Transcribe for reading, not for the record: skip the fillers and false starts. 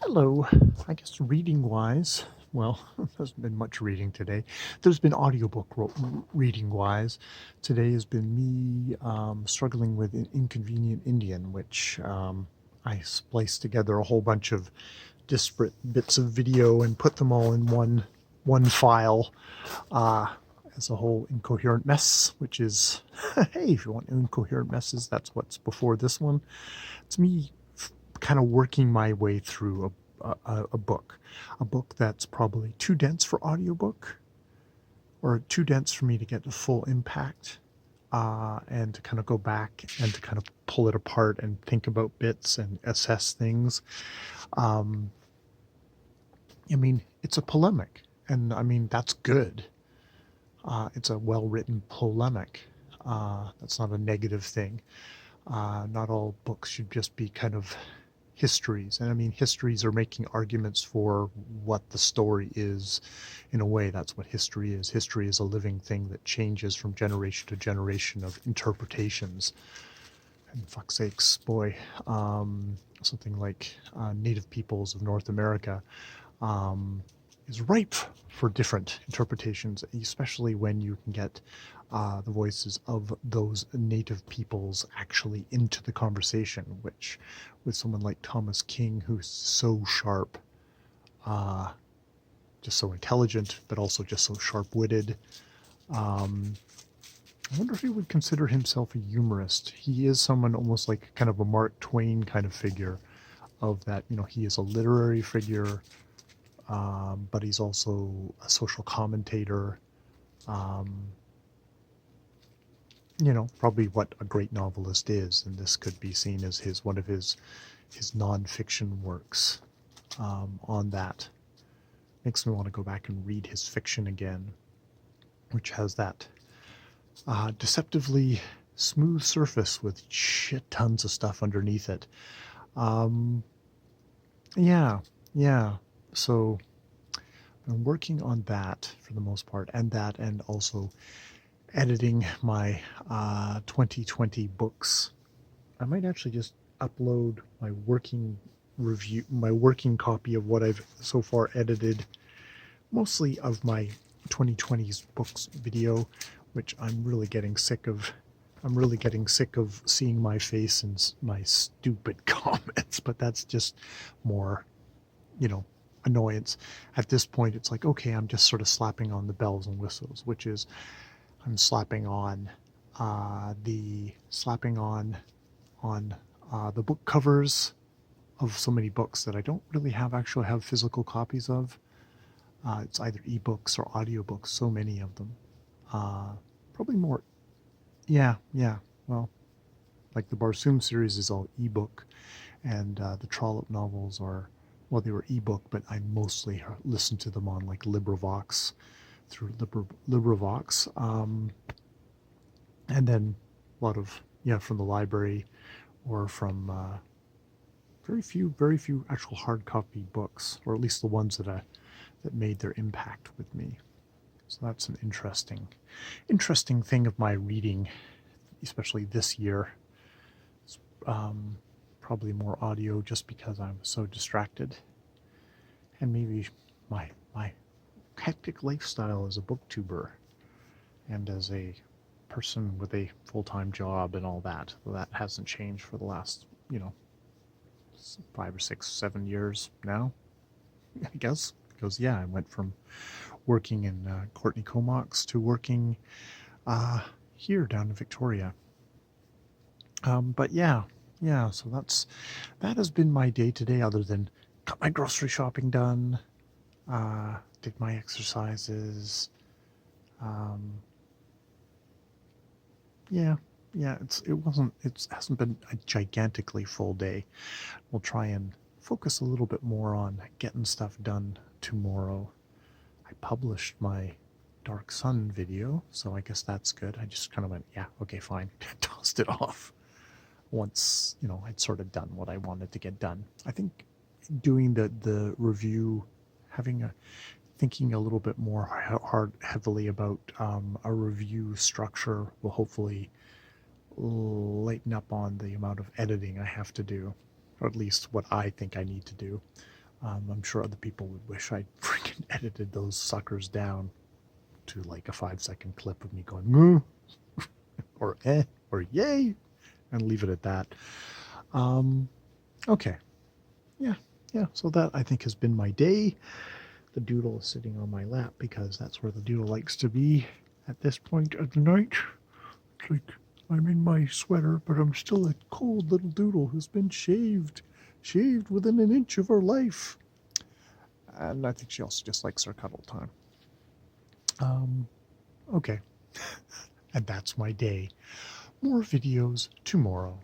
Hello. I guess reading wise, well, there hasn't been much reading today. There's been audiobook reading wise. Today has been me struggling with an Inconvenient Indian, which I spliced together a whole bunch of disparate bits of video and put them all in one file uh, as a whole incoherent mess, which is, hey, if you want incoherent messes, that's what's before this one. It's me kind of working my way through a book that's probably too dense for audiobook or too dense for me to get the full impact, and to kind of go back and to kind of pull it apart and think about bits and assess things. Um, I mean, it's a polemic, and I mean, that's good. It's a well written polemic. That's not a negative thing. Not all books should just be kind of histories. And I mean, histories are making arguments for what the story is. In a way, that's what history is. History is a living thing that changes from generation to generation of interpretations. And fuck's sakes, boy, something like Native Peoples of North America um, is ripe for different interpretations, especially when you can get the voices of those native peoples actually into the conversation, which with someone like Thomas King, who's so sharp, uh, just so intelligent, but also just so sharp-witted. Um, I wonder if he would consider himself a humorist. He is someone almost like kind of a Mark Twain kind of figure of that, he is a literary figure, but he's also a social commentator. Um, probably what a great novelist is, and this could be seen as one of his nonfiction works. On that, makes me want to go back and read his fiction again, which has that deceptively smooth surface with shit tons of stuff underneath it. Um, yeah, yeah. So I'm working on that for the most part, and that, and also editing my 2020 books. I might actually just upload my working copy of what I've so far edited, mostly of my 2020's books video, which I'm really getting sick of. I'm really getting sick of seeing my face and my stupid comments, but that's just more, you know, annoyance. At this point, it's like, okay, I'm just sort of slapping on the bells and whistles, which is I'm slapping on the book covers of so many books that I don't really actually have physical copies of. It's either ebooks or audiobooks, so many of them. Uh, Probably more. Yeah, yeah. Well, like the Barsoom series is all ebook, and the Trollope novels are, well, they were ebook, but I mostly listened to them on like LibriVox, through LibriVox. And then a lot of, yeah, from the library, or from very few actual hard copy books, or at least the ones that made their impact with me. So that's an interesting thing of my reading, especially this year. It's probably more audio just because I'm so distracted, and maybe my hectic lifestyle as a booktuber and as a person with a full-time job and all that. That hasn't changed for the last, 5 or 6, 7 years now, I guess. Because, yeah, I went from working in Courtney Comox to working here down in Victoria. But yeah, so that has been my day today, other than got my grocery shopping done, did my exercises. Um, yeah, yeah, it hasn't been a gigantically full day. We'll try and focus a little bit more on getting stuff done tomorrow. I published my Dark Sun video, so I guess that's good. I just kind of went, yeah, okay, fine, tossed it off once, I'd sort of done what I wanted to get done. I think doing the review, having a thinking a little bit more heavily about a review structure will hopefully lighten up on the amount of editing I have to do, or at least what I think I need to do. I'm sure other people would wish I'd freaking edited those suckers down to like a 5-second clip of me going, or or yay, and leave it at that. Okay. Yeah. Yeah. So that I think has been my day. The doodle is sitting on my lap because that's where the doodle likes to be at this point of the night. It's like I'm in my sweater, but I'm still a cold little doodle who's been shaved within an inch of her life. And I think she also just likes her cuddle time. Okay. And that's my day. More videos tomorrow.